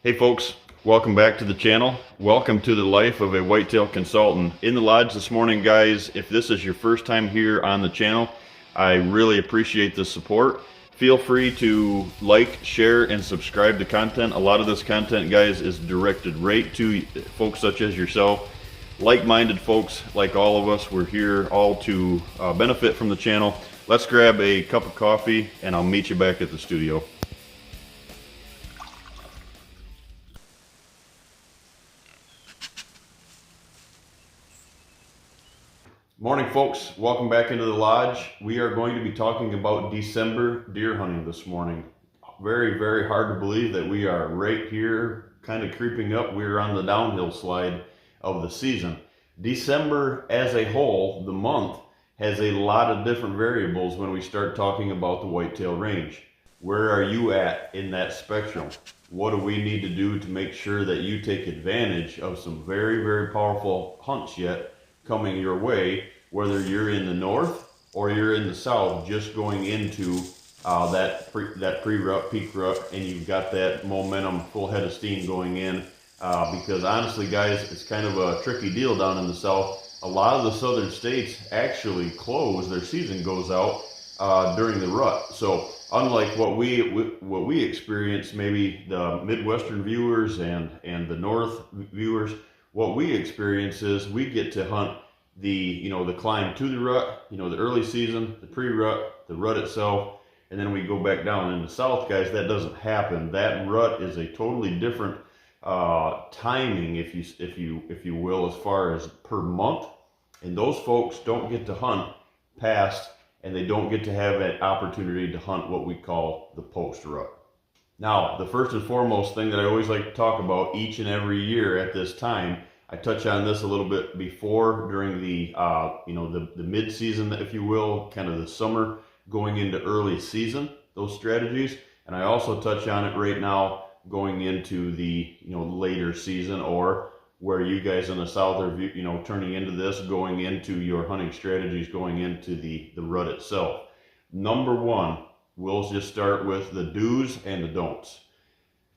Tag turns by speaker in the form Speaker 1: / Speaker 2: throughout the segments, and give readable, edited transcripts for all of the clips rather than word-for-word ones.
Speaker 1: Hey folks, welcome back to the channel. Welcome to the life of a whitetail consultant. In the lodge this morning, guys, if this is your first time here on the channel, I really appreciate the support. Feel free to like, share, and subscribe to content. A lot of this content, guys, is directed right to folks such as yourself. Like-minded folks like all of us. We're here all to benefit from the channel. Let's grab a cup of coffee and I'll meet you back at the studio. Morning folks, welcome back into the lodge. We are going to be talking about December deer hunting this morning. Very hard to believe that we are right here, kind of creeping up. We're on the downhill slide of the season. December as a whole, the month, has a lot of different variables when we start talking about the whitetail range. Where are you at in that spectrum? What do we need to do to make sure that you take advantage of some very powerful hunts yet coming your way, whether you're in the north or you're in the south, just going into that pre-rut, peak rut, and you've got that momentum, full head of steam going in. Because honestly, guys, it's kind of a tricky deal down in the south. A lot of the southern states actually close, their season goes out during the rut. So unlike what we experience, maybe the Midwestern viewers and the North viewers, what we experience is we get to hunt the climb to the rut, the early season, the pre-rut, the rut itself, and then we go back down. In the south, guys, that doesn't happen. That rut is a totally different timing, if you will, as far as per month, and those folks don't get to hunt past, and they don't get to have an opportunity to hunt what we call the post-rut. Now, the first and foremost thing that I always like to talk about each and every year at this time, I touch on this a little bit before during the the mid-season, if you will, kind of the summer going into early season, those strategies, and I also touch on it right now going into the later season, or where you guys in the south are turning into this, going into your hunting strategies, going into the rut itself. Number one, we'll just start with the do's and the don'ts.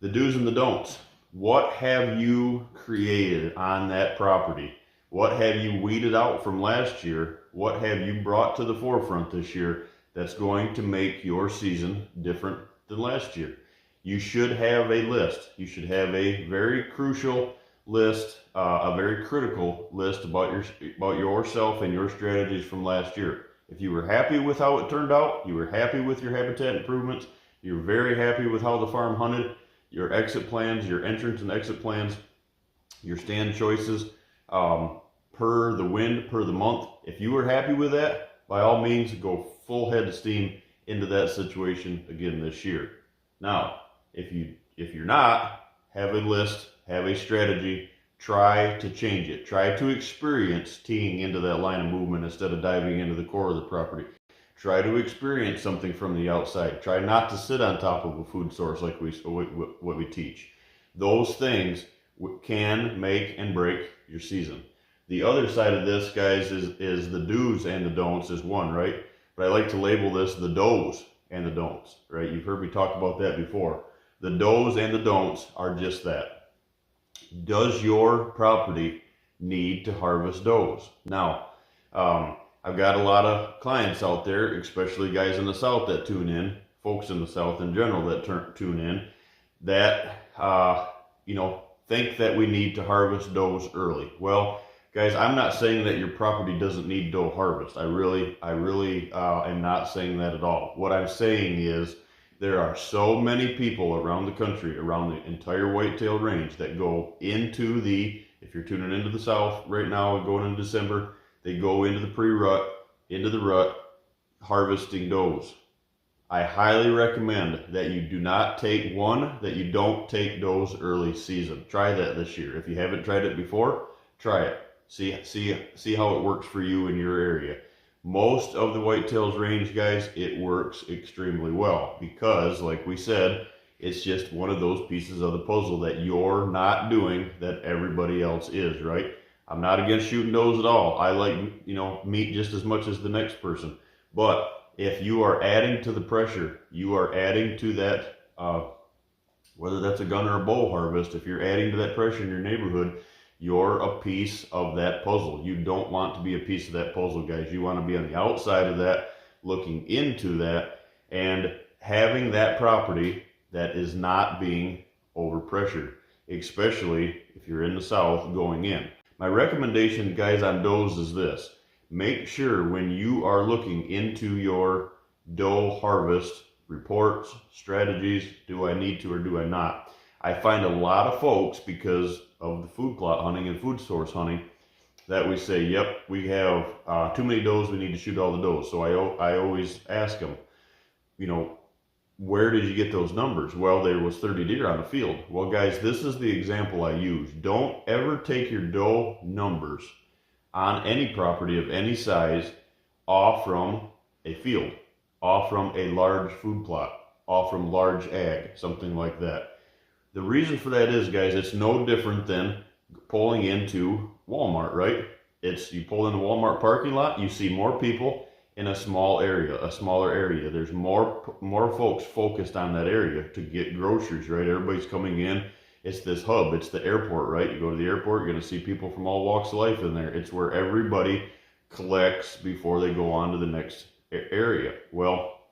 Speaker 1: The do's and the don'ts. What have you created on that property? What have you weeded out from last year? What have you brought to the forefront this year that's going to make your season different than last year? You should have a list. You should have a very crucial list, a very critical list about yourself and your strategies from last year. If you were happy with how it turned out, you were happy with your habitat improvements, you're very happy with how the farm hunted, your exit plans, your entrance and exit plans, your stand choices, per the wind, per the month. If you were happy with that, by all means, go full head of steam into that situation again this year. Now, if you're not, have a list, have a strategy, try to change it. Try to experience teeing into that line of movement instead of diving into the core of the property. Try to experience something from the outside. Try not to sit on top of a food source like what we teach. Those things can make and break your season. The other side of this, guys, is the do's and the don'ts is one, right? But I like to label this the do's and the don'ts, right? You've heard me talk about that before. The do's and the don'ts are just that. Does your property need to harvest does? Now, I've got a lot of clients out there, especially guys in the south that tune in, folks in the south in general that tune in, that think that we need to harvest does early. Well, guys, I'm not saying that your property doesn't need doe harvest. I really am not saying that at all. What I'm saying is there are so many people around the country, around the entire whitetail range, that go into if you're tuning into the south right now and going into December, they go into the pre-rut, into the rut, harvesting does. I highly recommend that you do not take that you don't take does early season. Try that this year. If you haven't tried it before, try it. See how it works for you in your area. Most of the whitetails range, guys, it works extremely well because, like we said, it's just one of those pieces of the puzzle that you're not doing that everybody else is, right? I'm not against shooting does at all. I like, meat just as much as the next person. But if you are adding to the pressure, you are adding to that whether that's a gun or a bow harvest, if you're adding to that pressure in your neighborhood, you're a piece of that puzzle. You don't want to be a piece of that puzzle, guys. You want to be on the outside of that, looking into that, and having that property that is not being overpressured, especially if you're in the south going in. My recommendation, guys, on does is this. Make sure when you are looking into your doe harvest reports, strategies, do I need to or do I not? I find a lot of folks, because of the food plot hunting and food source hunting, that we say, yep, we have too many does, we need to shoot all the does. So I always ask them, you know, where did you get those numbers? Well, there was 30 deer on the field. Well, guys, this is the example I use. Don't ever take your doe numbers on any property of any size off from a field, off from a large food plot, off from large ag, something like that. The reason for that is, guys, it's no different than pulling into Walmart, right? You pull in the Walmart parking lot, you see more people in a smaller area. There's more folks focused on that area to get groceries, right? Everybody's coming in. It's this hub. It's the airport, right? You go to the airport, you're going to see people from all walks of life in there. It's where everybody collects before they go on to the next area. Well,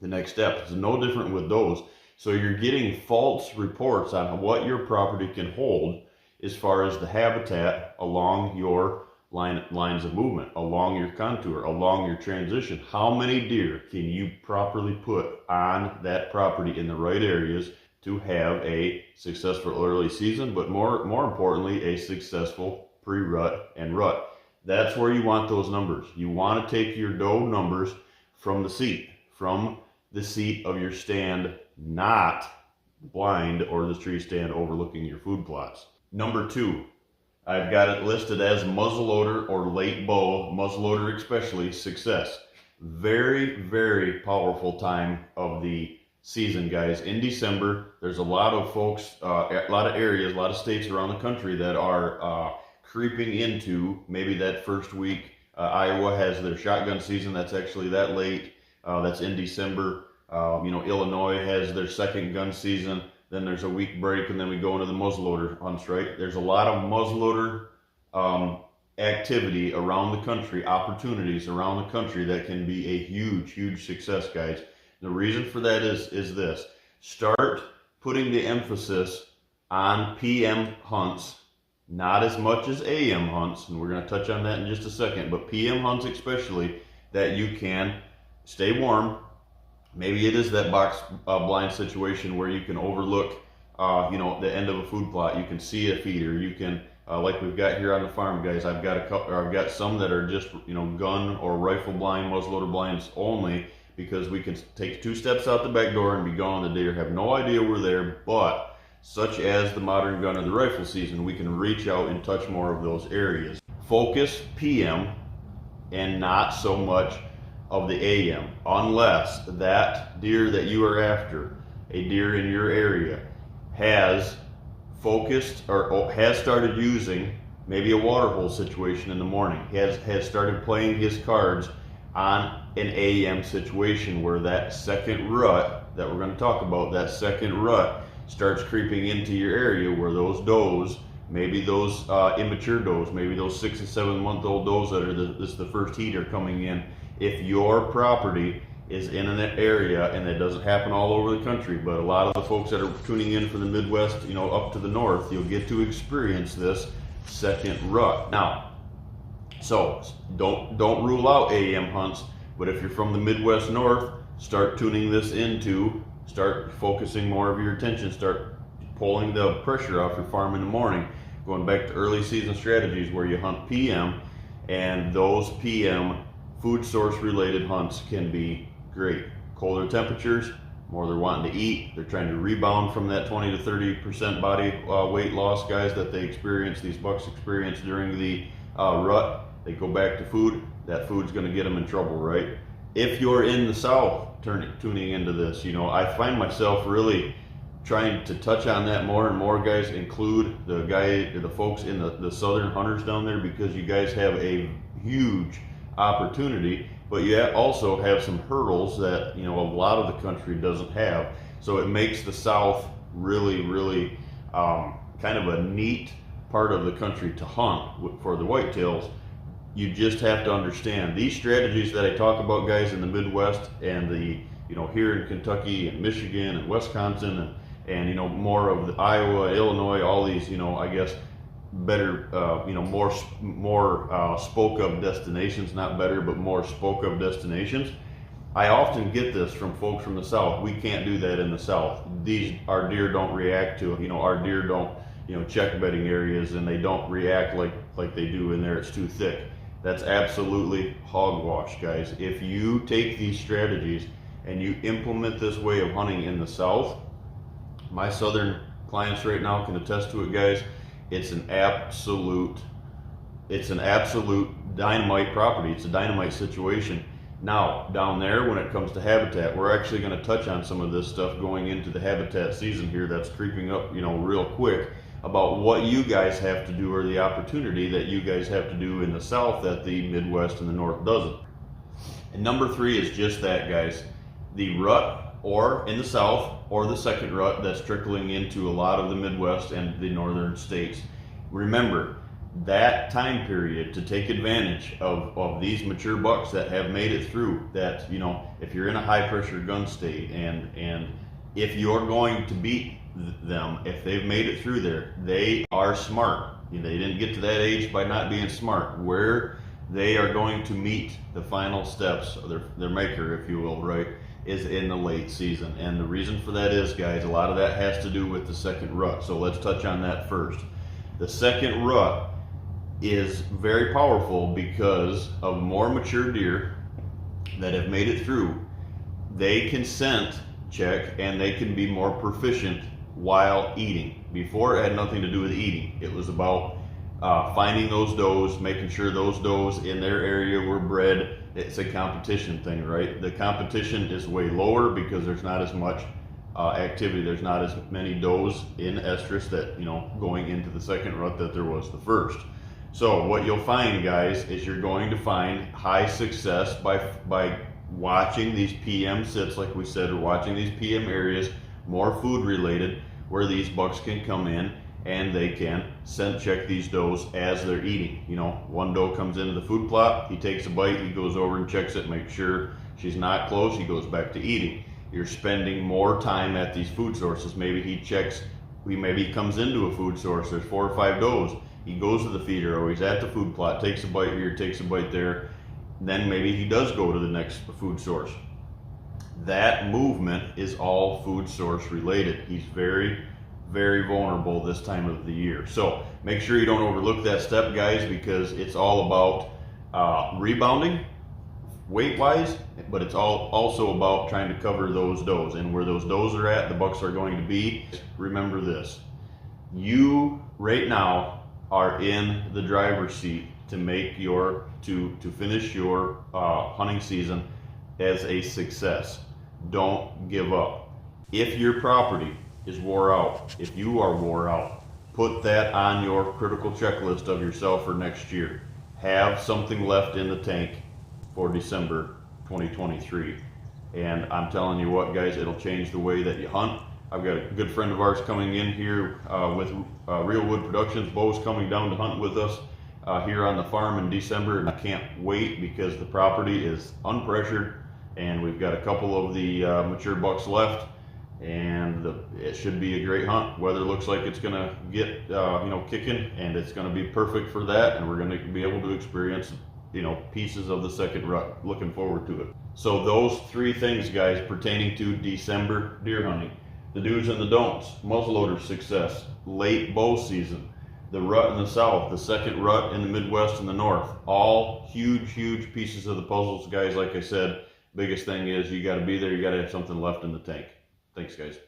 Speaker 1: the next step is no different with those. So you're getting false reports on what your property can hold as far as the habitat along your lines of movement, along your contour, along your transition. How many deer can you properly put on that property in the right areas to have a successful early season, but more importantly, a successful pre-rut and rut? That's where you want those numbers. You want to take your doe numbers from the seat of your stand, not blind or the tree stand overlooking your food plots. Number 2, I've got it listed as muzzleloader or late bow, muzzleloader especially, success. Very, very powerful time of the season, guys. In December, there's a lot of folks, a lot of areas, a lot of states around the country that are creeping into maybe that first week. Iowa has their shotgun season. That's actually that late. That's in December. Illinois has their second gun season. Then there's a week break, and then we go into the muzzleloader hunts, right? There's a lot of muzzleloader activity around the country, opportunities around the country that can be a huge, huge success, guys. The reason for that is this. Start putting the emphasis on PM hunts, not as much as AM hunts, and we're going to touch on that in just a second, but PM hunts especially, that you can stay warm. Maybe it is that box blind situation where you can overlook, the end of a food plot. You can see a feeder. You can, like we've got here on the farm, guys. I've got some that are just, gun or rifle blind, muzzleloader blinds only, because we can take 2 steps out the back door and be gone. The deer have no idea we're there. But such as the modern gun or the rifle season, we can reach out and touch more of those areas. Focus PM and not so much of the AM, unless that deer that you are after, a deer in your area, has focused or has started using maybe a water hole situation in the morning, has started playing his cards on an AM situation where that second rut that we're going to talk about, that second rut starts creeping into your area, where those does, maybe those immature does, maybe those 6 and 7 month old does that are this is the first heater coming in. If your property is in an area, and that doesn't happen all over the country, but a lot of the folks that are tuning in from the Midwest, up to the north, you'll get to experience this second rut. Now, so don't rule out AM hunts, but if you're from the Midwest north, start tuning this into, start focusing more of your attention, start pulling the pressure off your farm in the morning, going back to early season strategies where you hunt PM, and those PM food source related hunts can be great. Colder temperatures, more they're wanting to eat, they're trying to rebound from that 20 to 30% body weight loss, guys, that these bucks experience during the rut. They go back to food, that food's going to get them in trouble, right? If you're in the south tuning into this, I find myself really trying to touch on that more and more, guys. Include the folks in the southern hunters down there, because you guys have a huge opportunity, but you also have some hurdles that a lot of the country doesn't have. So it makes the south really kind of a neat part of the country to hunt for the whitetails. You just have to understand these strategies that I talk about, guys, in the Midwest and the, here in Kentucky and Michigan and Wisconsin and more of the Iowa, Illinois, all these, I guess better, more spoke of destinations, not better, but more spoke of destinations. I often get this from folks from the South. We can't do that in the South. Our deer don't react to, our deer don't, check bedding areas, and they don't react like they do in there. It's too thick. That's absolutely hogwash, guys. If you take these strategies and you implement this way of hunting in the South, my Southern clients right now can attest to it, guys. It's an absolute dynamite property. It's a dynamite situation. Now, down there, when it comes to habitat, we're actually going to touch on some of this stuff going into the habitat season here that's creeping up, real quick, about what you guys have to do, or the opportunity that you guys have to do in the South that the Midwest and the North doesn't. And number 3 is just that, guys. The rut, or in the South, or the second rut that's trickling into a lot of the Midwest and the northern states. Remember, that time period to take advantage of these mature bucks that have made it through that, if you're in a high pressure gun state, and if you're going to beat them, if they've made it through there, they are smart. They didn't get to that age by not being smart. Where they are going to meet the final steps of their maker, if you will, right, is in the late season. And the reason for that is, guys, a lot of that has to do with the second rut. So let's touch on that first. The second rut is very powerful because of more mature deer that have made it through. They can scent check and they can be more proficient while eating. Before, it had nothing to do with eating. It was about finding those does, making sure those does in their area were bred. It's a competition thing, right? The competition is way lower because there's not as much activity. There's not as many does in estrus that, going into the second rut that there was the first. So what you'll find, guys, is you're going to find high success by watching these PM sits, like we said, or watching these PM areas, more food related, where these bucks can come in and they can scent check these does as they're eating. One doe comes into the food plot, he takes a bite, he goes over and checks it, makes sure she's not close, he goes back to eating. You're spending more time at these food sources. Maybe he comes into a food source, there's 4 or 5 does, he goes to the feeder, or he's at the food plot, takes a bite here, takes a bite there, then maybe he does go to the next food source. That movement is all food source related. He's very vulnerable this time of the year. So make sure you don't overlook that step, guys, because it's all about rebounding weight wise, but it's also about trying to cover those does, and where those does are at, the bucks are going to be. Remember this, you right now are in the driver's seat to make to finish your hunting season as a success. Don't give up. If your property is wore out, if you are wore out, put that on your critical checklist of yourself for next year. Have something left in the tank for December 2023. And I'm telling you what, guys, it'll change the way that you hunt. I've got a good friend of ours coming in here with Real Wood Productions. Bo's coming down to hunt with us here on the farm in December, and I can't wait because the property is unpressured and we've got a couple of the mature bucks left, and it should be a great hunt. Weather looks like it's gonna get kicking, and it's gonna be perfect for that, and we're gonna be able to experience pieces of the second rut. Looking forward to it. So those 3 things, guys, pertaining to December deer hunting: the do's and the don'ts, muzzleloader success, late bow season, the rut in the South, the second rut in the Midwest and the North. All huge pieces of the puzzles, guys. Like I said, biggest thing is you got to be there. You got to have something left in the tank. Thanks, guys.